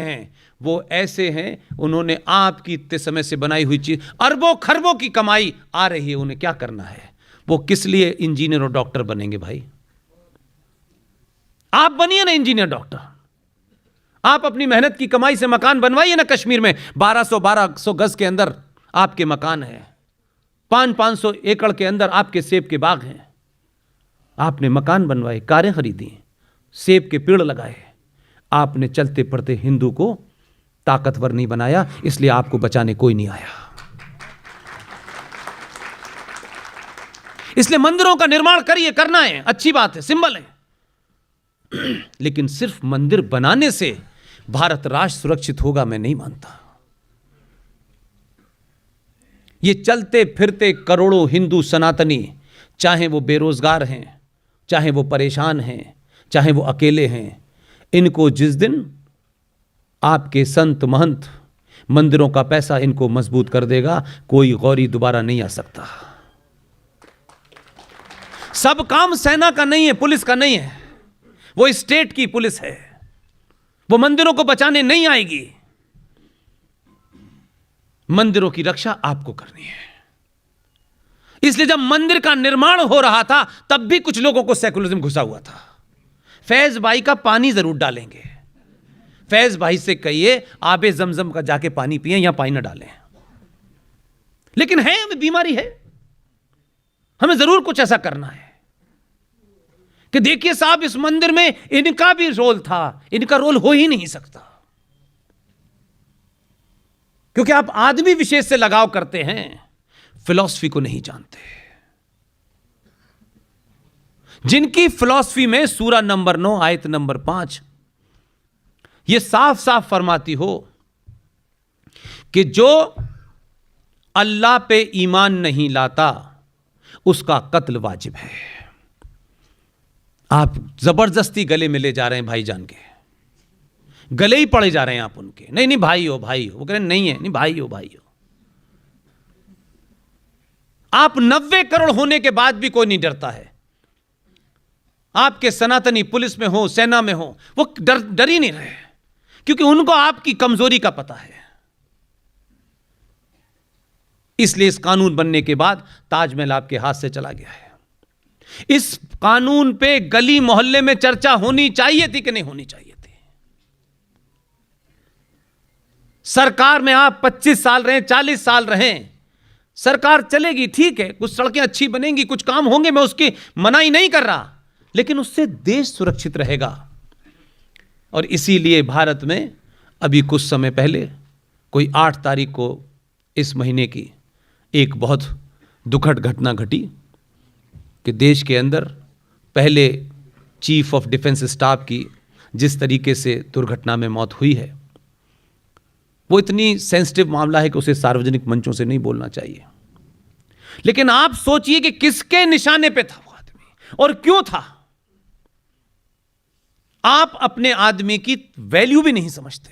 हैं वो ऐसे हैं, उन्होंने आपकी इतने समय से बनाई हुई चीज, अरबों खरबों की कमाई आ रही है, उन्हें क्या करना है? वो किस लिए इंजीनियर और डॉक्टर बनेंगे भाई? आप बनिए ना इंजीनियर डॉक्टर, आप अपनी मेहनत की कमाई से मकान बनवाइए ना। कश्मीर में 1200 गज के अंदर आपके मकान है, 500 एकड़ के अंदर आपके सेब के बाग हैं। आपने मकान बनवाए, कारें खरीदी, सेब के पेड़ लगाए। आपने चलते पड़ते हिंदू को ताकतवर नहीं बनाया, इसलिए आपको बचाने कोई नहीं आया। इसलिए मंदिरों का निर्माण करिए, करना है, अच्छी बात है, सिंबल है, लेकिन सिर्फ मंदिर बनाने से भारत राष्ट्र सुरक्षित होगा, मैं नहीं मानता। ये चलते फिरते करोड़ों हिंदू सनातनी, चाहे वो बेरोजगार हैं, चाहे वो परेशान हैं, चाहे वो अकेले हैं, इनको जिस दिन आपके संत महंत मंदिरों का पैसा इनको मजबूत कर देगा, कोई गौरी दोबारा नहीं आ सकता। सब काम सेना का नहीं है, पुलिस का नहीं है, वो स्टेट की पुलिस है, वो मंदिरों को बचाने नहीं आएगी। मंदिरों की रक्षा आपको करनी है। इसलिए जब मंदिर का निर्माण हो रहा था तब भी कुछ लोगों को सेकुलरिज्म घुसा हुआ था। फैज भाई का पानी जरूर डालेंगे, फैज भाई से कहिए आबे जमजम का जाके पानी पिए, यहां पानी ना डालें। लेकिन है, हमें बीमारी है, हमें जरूर कुछ ऐसा करना है कि देखिए साहब, इस मंदिर में इनका भी रोल था, इनका रोल हो ही नहीं सकता, क्योंकि आप आदमी विशेष से लगाव करते हैं, फिलॉसफी को नहीं जानते। जिनकी फिलॉसफी में सूरा नंबर 9 आयत नंबर 5 यह साफ साफ फरमाती हो कि जो अल्लाह पे ईमान नहीं लाता उसका कत्ल वाजिब है। आप जबरदस्ती गले में ले जा रहे हैं भाईजान के, गले ही पड़े जा रहे हैं आप उनके। नहीं नहीं भाई हो, भाई हो, वो कह रहे नहीं है, नहीं भाई हो, भाई हो। आप 90 करोड़ होने के बाद भी कोई नहीं डरता है। आपके सनातनी पुलिस में हो, सेना में हो, वो डर ही नहीं रहे, क्योंकि उनको आपकी कमजोरी का पता है। इसलिए इस कानून बनने के बाद ताजमहल आपके हाथ से चला गया है। इस कानून पे गली मोहल्ले में चर्चा होनी चाहिए थी कि नहीं होनी चाहिए थी? सरकार में आप 25 साल रहे, 40 साल रहे, सरकार चलेगी, ठीक है, कुछ सड़कें अच्छी बनेंगी, कुछ काम होंगे, मैं उसकी मनाही नहीं कर रहा, लेकिन उससे देश सुरक्षित रहेगा। और इसीलिए भारत में अभी कुछ समय पहले, कोई 8 तारीख को इस महीने की, एक बहुत दुखद घटना घटी कि देश के अंदर पहले चीफ ऑफ डिफेंस स्टाफ की जिस तरीके से दुर्घटना में मौत हुई है, वो इतनी सेंसिटिव मामला है कि उसे सार्वजनिक मंचों से नहीं बोलना चाहिए। लेकिन आप सोचिए कि किसके निशाने पे था वो आदमी और क्यों था। आप अपने आदमी की वैल्यू भी नहीं समझते।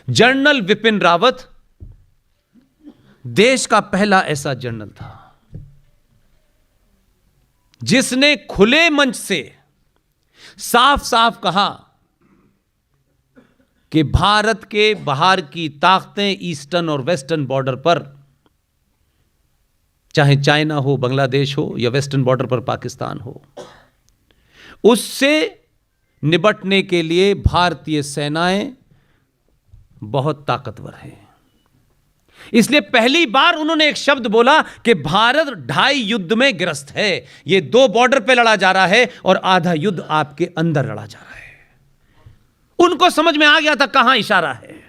जनरल विपिन रावत देश का पहला ऐसा जनरल था जिसने खुले मंच से साफ साफ कहा कि भारत के बाहर की ताकतें ईस्टर्न और वेस्टर्न बॉर्डर पर, चाहे चाइना हो, बांग्लादेश हो, या वेस्टर्न बॉर्डर पर पाकिस्तान हो, उससे निपटने के लिए भारतीय सेनाएं बहुत ताकतवर हैं। इसलिए पहली बार उन्होंने एक शब्द बोला कि भारत 2.5 युद्ध में ग्रस्त है। ये 2 बॉर्डर पे लड़ा जा रहा है और आधा युद्ध आपके अंदर लड़ा जा रहा है। उनको समझ में आ गया था कहां इशारा है,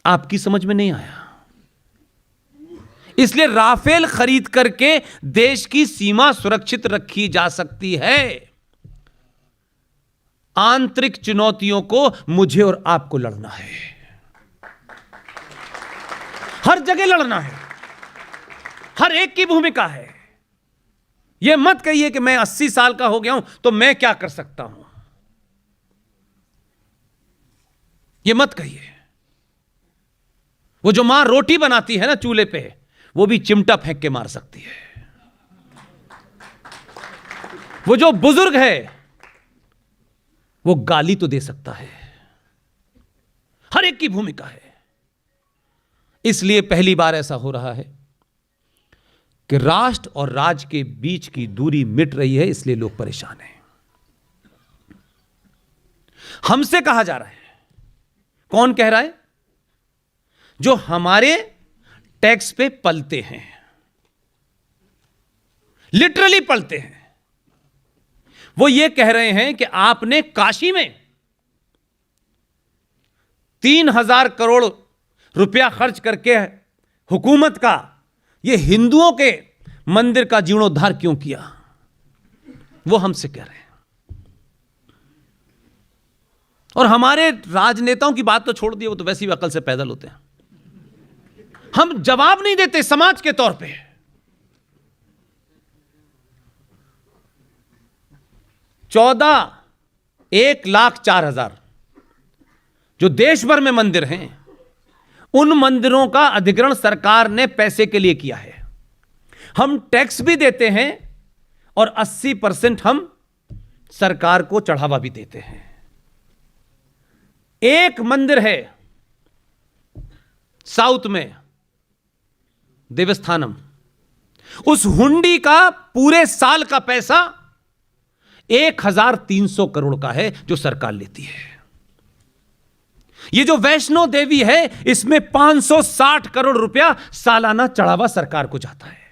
आपकी समझ में नहीं आया। इसलिए राफेल खरीद करके देश की सीमा सुरक्षित रखी जा सकती है। आंतरिक चुनौतियों को मुझे और आपको लड़ना है, हर जगह लड़ना है, हर एक की भूमिका है। यह मत कहिए कि मैं 80 साल का हो गया हूं तो मैं क्या कर सकता हूं, यह मत कहिए। वो जो मां रोटी बनाती है ना चूल्हे पे, वो भी चिमटा फेंक के मार सकती है। वो जो बुजुर्ग है वो गाली तो दे सकता है। हर एक की भूमिका है। इसलिए पहली बार ऐसा हो रहा है कि राष्ट्र और राज्य के बीच की दूरी मिट रही है, इसलिए लोग परेशान हैं। हमसे कहा जा रहा है, कौन कह रहा है? जो हमारे टैक्स पे पलते हैं, लिटरली पलते हैं। वो ये कह रहे हैं कि आपने काशी में 3,000 करोड़ रुपया खर्च करके हुकूमत का ये हिंदुओं के मंदिर का जीर्णोद्धार क्यों किया? वो हमसे कह रहे हैं। और हमारे राजनेताओं की बात तो छोड़ दिए, वो तो वैसी भी अकल से पैदल होते हैं। हम जवाब नहीं देते समाज के तौर पे। 1,04,000 जो देश भर में मंदिर हैं, उन मंदिरों का अधिग्रहण सरकार ने पैसे के लिए किया है। हम टैक्स भी देते हैं और 80% हम सरकार को चढ़ावा भी देते हैं। एक मंदिर है साउथ में, देवस्थानम, उस हुंडी का पूरे साल का पैसा 1,300 करोड़ का है जो सरकार लेती है। ये जो वैष्णो देवी है, इसमें 560 करोड़ रुपया सालाना चढ़ावा सरकार को जाता है।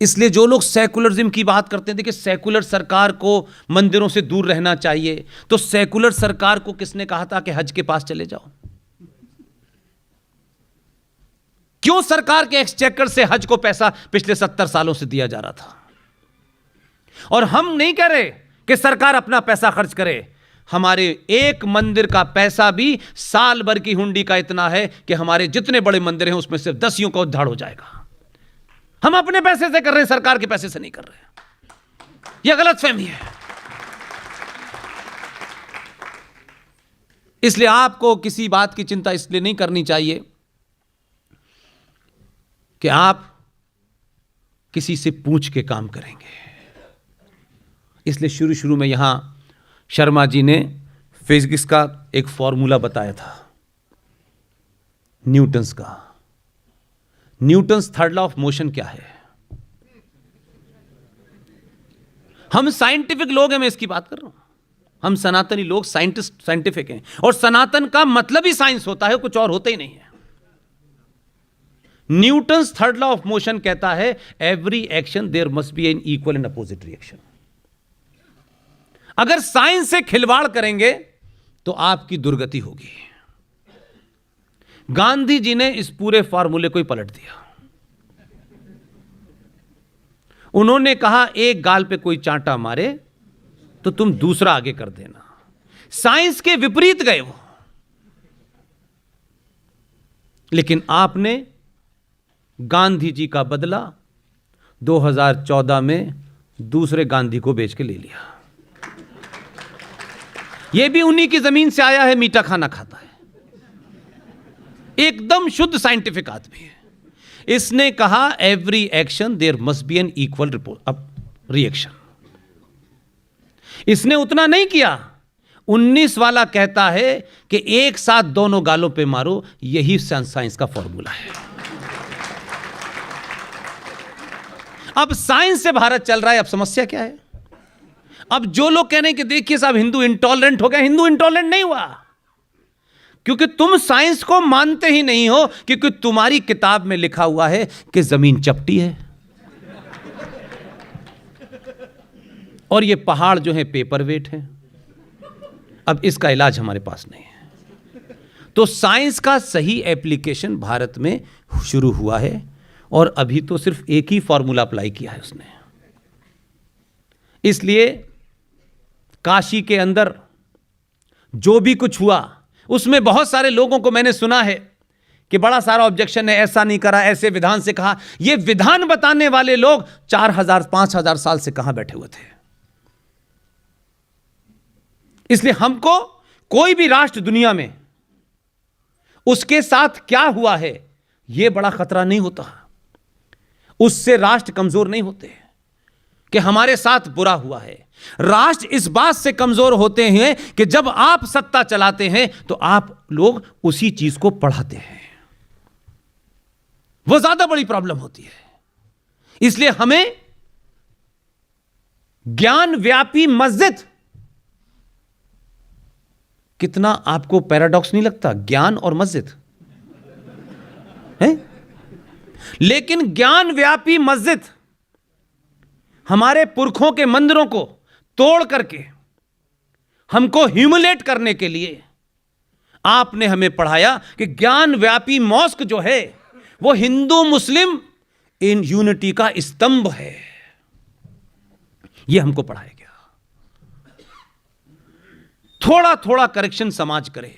इसलिए जो लोग सेकुलरिज्म की बात करते हैं, देखिए सेकुलर सरकार को मंदिरों से दूर रहना चाहिए, तो सेकुलर सरकार को किसने कहा था कि हज के पास चले जाओ? क्यों सरकार के एक्सचेकर से हज को पैसा पिछले 70 सालों से दिया जा रहा था? और हम नहीं कह रहे कि सरकार अपना पैसा खर्च करे। हमारे एक मंदिर का पैसा भी साल भर की हुंडी का इतना है कि हमारे जितने बड़े मंदिर हैं उसमें सिर्फ 10 का उद्धार हो जाएगा। हम अपने पैसे से कर रहे हैं, सरकार के पैसे से नहीं कर रहे। यह गलतफहमी है। इसलिए आपको किसी बात की चिंता इसलिए नहीं करनी चाहिए कि आप किसी से पूछ के काम करेंगे। इसलिए शुरू में यहां शर्मा जी ने फिजिक्स का एक फॉर्मूला बताया था, न्यूटन्स का। Newton's third law of motion क्या है? हम साइंटिफिक लोग हैं, मैं इसकी बात कर रहा हूं। हम सनातनी लोग साइंटिस्ट, साइंटिफिक हैं, और सनातन का मतलब ही साइंस होता है, कुछ और होता ही नहीं है। Newton's third law of motion कहता है every action there must be an equal and opposite reaction. अगर साइंस से खिलवाड़ करेंगे तो आपकी दुर्गति होगी। गांधी जी ने इस पूरे फॉर्मूले को ही पलट दिया। उन्होंने कहा एक गाल पे कोई चांटा मारे तो तुम दूसरा आगे कर देना। साइंस के विपरीत गए वो। लेकिन आपने गांधी जी का बदला 2014 में दूसरे गांधी को बेच के ले लिया। यह भी उन्हीं की जमीन से आया है, मीठा खाना खाता है, एकदम शुद्ध साइंटिफिक आदमी है। इसने कहा every action there must be an equal reaction. इसने उतना नहीं किया। 19 वाला कहता है कि एक साथ दोनों गालों पे मारो, यही साइंस का फॉर्मूला है। अब साइंस से भारत चल रहा है। अब समस्या क्या है? अब जो लोग कह रहे हैं कि देखिए साहब हिंदू इंटॉलरेंट हो गया, हिंदू इंटॉलरेंट नहीं हुआ, क्योंकि तुम साइंस को मानते ही नहीं हो। क्योंकि तुम्हारी किताब में लिखा हुआ है कि जमीन चपटी है और ये पहाड़ जो है पेपर वेट है। अब इसका इलाज हमारे पास नहीं है। तो साइंस का सही एप्लीकेशन भारत में शुरू हुआ है, और अभी तो सिर्फ एक ही फॉर्मूला अप्लाई किया है उसने। इसलिए काशी के अंदर जो भी कुछ हुआ, उसमें बहुत सारे लोगों को मैंने सुना है कि बड़ा सारा ऑब्जेक्शन है, ऐसा नहीं करा, ऐसे विधान से कहा। ये विधान बताने वाले लोग 4,000-5,000 साल से कहां बैठे हुए थे। इसलिए हमको कोई भी राष्ट्र दुनिया में उसके साथ क्या हुआ है यह बड़ा खतरा नहीं होता। उससे राष्ट्र कमजोर नहीं होते कि हमारे साथ बुरा हुआ है, राष्ट्र इस बात से कमजोर होते हैं कि जब आप सत्ता चलाते हैं तो आप लोग उसी चीज को पढ़ाते हैं। वो ज्यादा बड़ी प्रॉब्लम होती है। इसलिए हमें ज्ञान व्यापी मस्जिद, कितना आपको पैराडॉक्स नहीं लगता? ज्ञान और मस्जिद है, लेकिन ज्ञान व्यापी मस्जिद हमारे पुरखों के मंदिरों को तोड़ करके हमको ह्यूमिलेट करने के लिए आपने हमें पढ़ाया कि ज्ञान व्यापी मॉस्क जो है वो हिंदू मुस्लिम इन यूनिटी का स्तंभ है। यह हमको पढ़ाया गया। थोड़ा थोड़ा करेक्शन समाज करे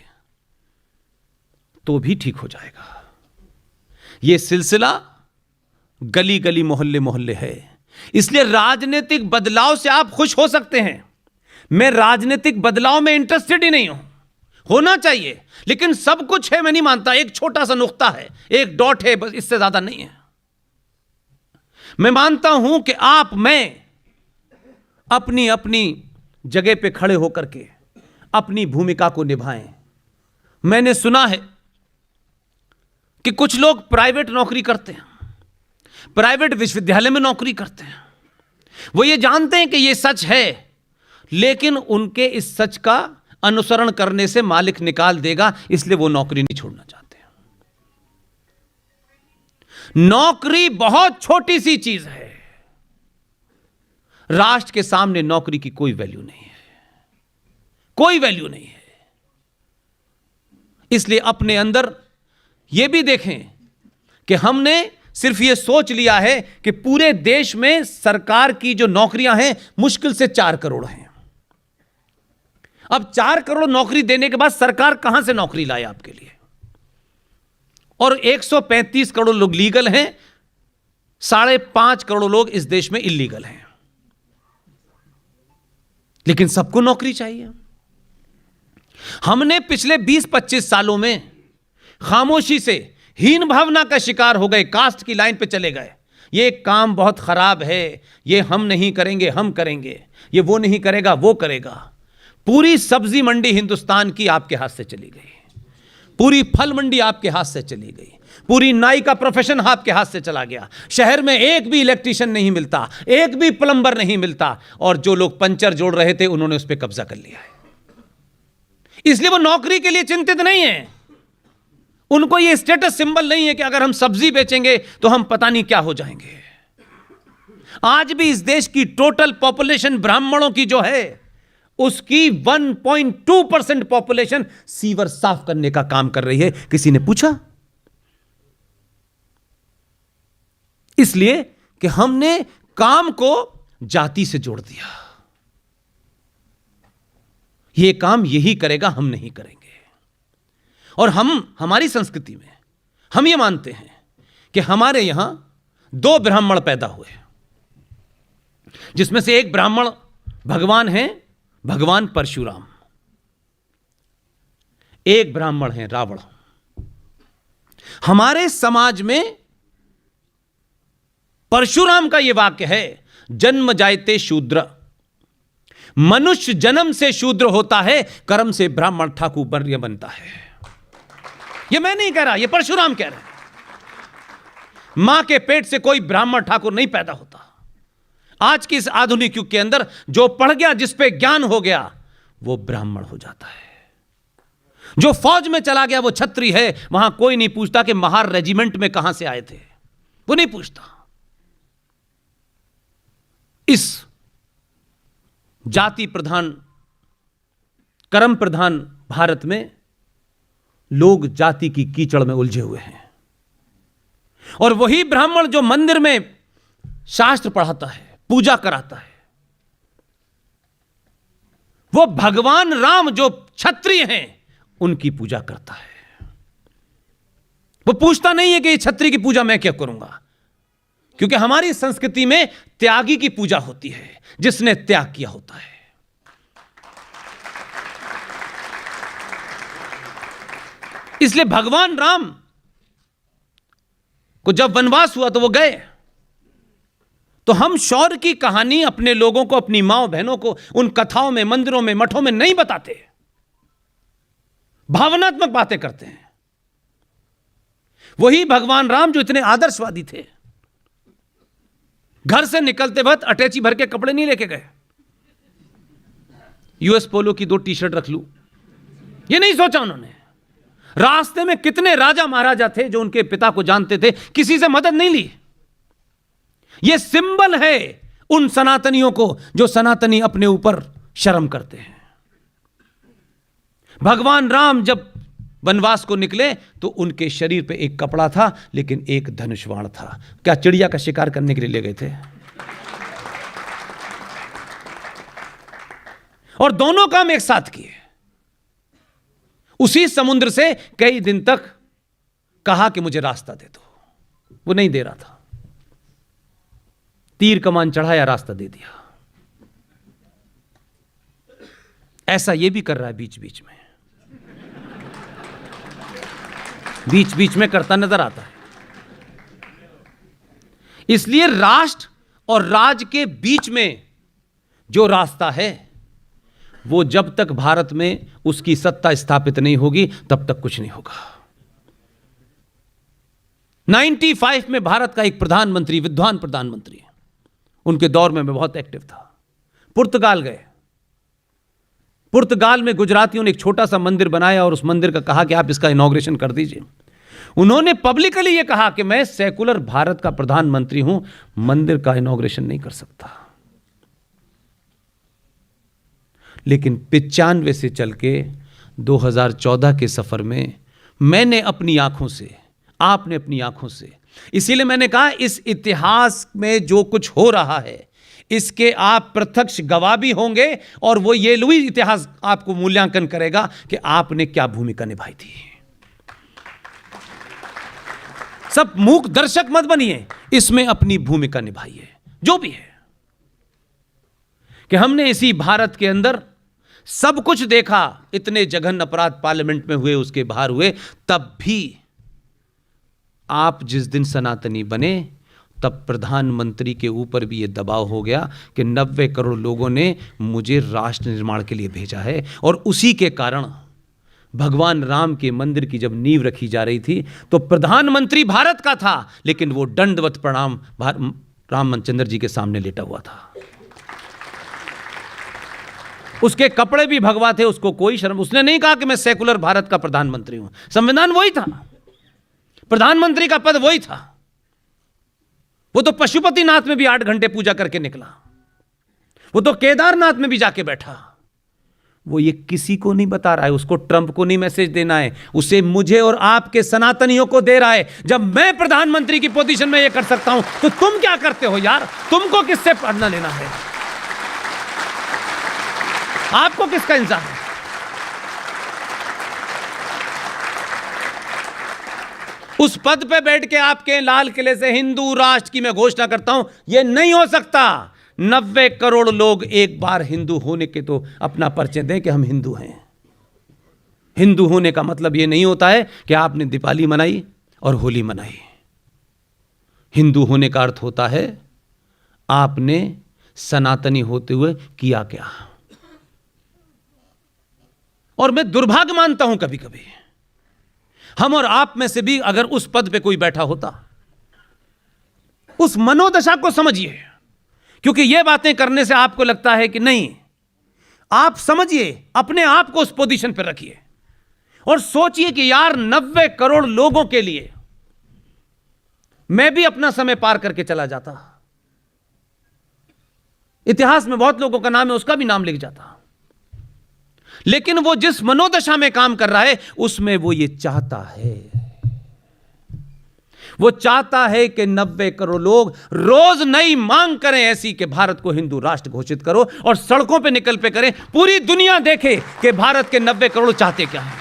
तो भी ठीक हो जाएगा। यह सिलसिला गली गली मोहल्ले मोहल्ले है। इसलिए राजनीतिक बदलाव से आप खुश हो सकते हैं। मैं राजनीतिक बदलाव में इंटरेस्टेड ही नहीं हूं। होना चाहिए, लेकिन सब कुछ है मैं नहीं मानता। एक छोटा सा नुक्ता है, एक डॉट है, बस, इससे ज्यादा नहीं है। मैं मानता हूं कि आप मैं अपनी अपनी जगह पे खड़े होकर के अपनी भूमिका को निभाएं। मैंने सुना है कि कुछ लोग प्राइवेट नौकरी करते हैं, प्राइवेट विश्वविद्यालय में नौकरी करते हैं। वो ये जानते हैं कि ये सच है, लेकिन उनके इस सच का अनुसरण करने से मालिक निकाल देगा, इसलिए वो नौकरी नहीं छोड़ना चाहते। नौकरी बहुत छोटी सी चीज है। राष्ट्र के सामने नौकरी की कोई वैल्यू नहीं है, कोई वैल्यू नहीं है। इसलिए अपने अंदर यह भी देखें कि हमने सिर्फ यह सोच लिया है कि पूरे देश में सरकार की जो नौकरियां हैं मुश्किल से 4 करोड़ हैं। अब 4 करोड़ नौकरी देने के बाद सरकार कहां से नौकरी लाए आपके लिए? और 135 करोड़ लोग लीगल हैं, 5.5 करोड़ लोग इस देश में इल्लीगल हैं, लेकिन सबको नौकरी चाहिए। हमने पिछले 20-25 सालों में खामोशी से हीन भावना का शिकार हो गए, कास्ट की लाइन पे चले गए। ये काम बहुत खराब है, ये हम नहीं करेंगे, हम करेंगे, ये वो नहीं करेगा, वो करेगा। पूरी सब्जी मंडी हिंदुस्तान की आपके हाथ से चली गई, पूरी फल मंडी आपके हाथ से चली गई, पूरी नाई का प्रोफेशन आपके हाथ से चला गया। शहर में एक भी इलेक्ट्रीशियन नहीं मिलता, एक भी प्लम्बर नहीं मिलता, और जो लोग पंचर जोड़ रहे थे उन्होंने उस पर कब्जा कर लिया है। इसलिए वो नौकरी के लिए चिंतित नहीं है। उनको ये स्टेटस सिंबल नहीं है कि अगर हम सब्जी बेचेंगे तो हम पता नहीं क्या हो जाएंगे। आज भी इस देश की टोटल पॉपुलेशन ब्राह्मणों की जो है उसकी 1.2% पॉपुलेशन सीवर साफ करने का काम कर रही है। किसी ने पूछा? इसलिए कि हमने काम को जाति से जोड़ दिया। यह काम यही करेगा, हम नहीं करेंगे। और हमारी संस्कृति में हम ये मानते हैं कि हमारे यहां 2 ब्राह्मण पैदा हुए, जिसमें से एक ब्राह्मण भगवान हैं, भगवान परशुराम। एक ब्राह्मण है रावण। हमारे समाज में परशुराम का यह वाक्य है, जन्म जायते शूद्र, मनुष्य जन्म से शूद्र होता है, कर्म से ब्राह्मण ठाकुर वर्य बनता है। यह मैं नहीं कह रहा, यह परशुराम कह रहे हैं। मां के पेट से कोई ब्राह्मण ठाकुर नहीं पैदा होता। आज की इस आधुनिक युग के अंदर जो पढ़ गया, जिस पे ज्ञान हो गया, वो ब्राह्मण हो जाता है। जो फौज में चला गया वो छत्री है। वहां कोई नहीं पूछता कि महार रेजिमेंट में कहां से आए थे, वो नहीं पूछता। इस जाति प्रधान, कर्म प्रधान भारत में लोग जाति की कीचड़ में उलझे हुए हैं। और वही ब्राह्मण जो मंदिर में शास्त्र पढ़ाता है, पूजा कराता है, वो भगवान राम जो क्षत्रिय हैं उनकी पूजा करता है। वो पूछता नहीं है कि ये क्षत्रिय की पूजा मैं क्या करूंगा, क्योंकि हमारी संस्कृति में त्यागी की पूजा होती है, जिसने त्याग किया होता है। इसलिए भगवान राम को जब वनवास हुआ तो वो गए, तो हम शौर्य की कहानी अपने लोगों को, अपनी माओ बहनों को उन कथाओं में, मंदिरों में, मठों में नहीं बताते, भावनात्मक बातें करते हैं। वही भगवान राम जो इतने आदर्शवादी थे, घर से निकलते वक्त अटैची भर के कपड़े नहीं लेके गए, यूएस पोलो की 2 टी-शर्ट रख लूं, ये नहीं सोचा उन्होंने। रास्ते में कितने राजा महाराजा थे जो उनके पिता को जानते थे, किसी से मदद नहीं ली। यह सिंबल है उन सनातनियों को जो सनातनी अपने ऊपर शर्म करते हैं। भगवान राम जब वनवास को निकले तो उनके शरीर पे एक कपड़ा था, लेकिन एक धनुष बाण था। क्या चिड़िया का शिकार करने के लिए ले गए थे? और दोनों काम एक साथ किए। उसी समुद्र से कई दिन तक कहा कि मुझे रास्ता दे दो, वो नहीं दे रहा था। तीर कमान चढ़ाया, रास्ता दे दिया। ऐसा ये भी कर रहा है बीच बीच में, बीच बीच में करता नजर आता है। इसलिए राष्ट्र और राज के बीच में जो रास्ता है, वो जब तक भारत में उसकी सत्ता स्थापित नहीं होगी तब तक कुछ नहीं होगा। 95 में भारत का एक प्रधानमंत्री, विद्वान प्रधानमंत्री, उनके दौर में मैं बहुत एक्टिव था, पुर्तगाल गए। पुर्तगाल में गुजरातियों ने एक छोटा सा मंदिर बनाया और उस मंदिर का कहा कि आप इसका इनॉग्रेशन कर दीजिए। उन्होंने पब्लिकली यह कहा कि मैं सेकुलर भारत का प्रधानमंत्री हूं, मंदिर का इनॉग्रेशन नहीं कर सकता। लेकिन 95 से चल के 2014 के सफर में मैंने अपनी आंखों से, आपने अपनी आंखों से, इसीलिए मैंने कहा इस इतिहास में जो कुछ हो रहा है इसके आप प्रत्यक्ष गवाह भी होंगे, और वो ये लुई इतिहास आपको मूल्यांकन करेगा कि आपने क्या भूमिका निभाई थी। सब मूक दर्शक मत बनिए, इसमें अपनी भूमिका निभाइए जो भी है। कि हमने इसी भारत के अंदर सब कुछ देखा, इतने जघन्य अपराध पार्लियामेंट में हुए, उसके बाहर हुए, तब भी आप जिस दिन सनातनी बने तब प्रधानमंत्री के ऊपर भी यह दबाव हो गया कि 90 करोड़ लोगों ने मुझे राष्ट्र निर्माण के लिए भेजा है। और उसी के कारण भगवान राम के मंदिर की जब नींव रखी जा रही थी तो प्रधानमंत्री भारत का था, लेकिन वो दंडवत प्रणाम रामचंद्र जी के सामने लेटा हुआ था। उसके कपड़े भी भगवा थे, उसको कोई शर्म, उसने नहीं कहा कि मैं सेकुलर भारत का प्रधानमंत्री हूं। संविधान वही था, प्रधानमंत्री का पद वही था। वो तो पशुपतिनाथ में भी 8 घंटे पूजा करके निकला, वो तो केदारनाथ में भी जाके बैठा। वो ये किसी को नहीं बता रहा है, उसको ट्रंप को नहीं मैसेज देना है, उसे मुझे और आपके सनातनियों को दे रहा है। जब मैं प्रधानमंत्री की पोजीशन में ये कर सकता हूं तो तुम क्या करते हो यार? तुमको किससे पढ़ना लेना है? आपको किसका इंतजार है? उस पद पे बैठ के आपके लाल किले से हिंदू राष्ट्र की मैं घोषणा करता हूं, यह नहीं हो सकता। 90 करोड़ लोग एक बार हिंदू होने के तो अपना परिचय दें कि हम हिंदू हैं। हिंदू होने का मतलब यह नहीं होता है कि आपने दीपावली मनाई और होली मनाई। हिंदू होने का अर्थ होता है आपने सनातनी होते हुए किया क्या। और मैं दुर्भाग्य मानता हूं कभी कभी हम और आप में से भी अगर उस पद पे कोई बैठा होता, उस मनोदशा को समझिए, क्योंकि यह बातें करने से आपको लगता है कि नहीं, आप समझिए, अपने आप को उस पोजीशन पर रखिए और सोचिए कि यार 90 करोड़ लोगों के लिए मैं भी अपना समय पार करके चला जाता। इतिहास में बहुत लोगों का नाम है, उसका भी नाम लिख जाता। लेकिन वो जिस मनोदशा में काम कर रहा है उसमें वो ये चाहता है, वो चाहता है कि 90 करोड़ लोग रोज नई मांग करें ऐसी कि भारत को हिंदू राष्ट्र घोषित करो, और सड़कों पे निकल पे करें, पूरी दुनिया देखे कि भारत के 90 करोड़ चाहते क्या है।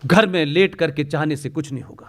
घर में लेट करके चाहने से कुछ नहीं होगा।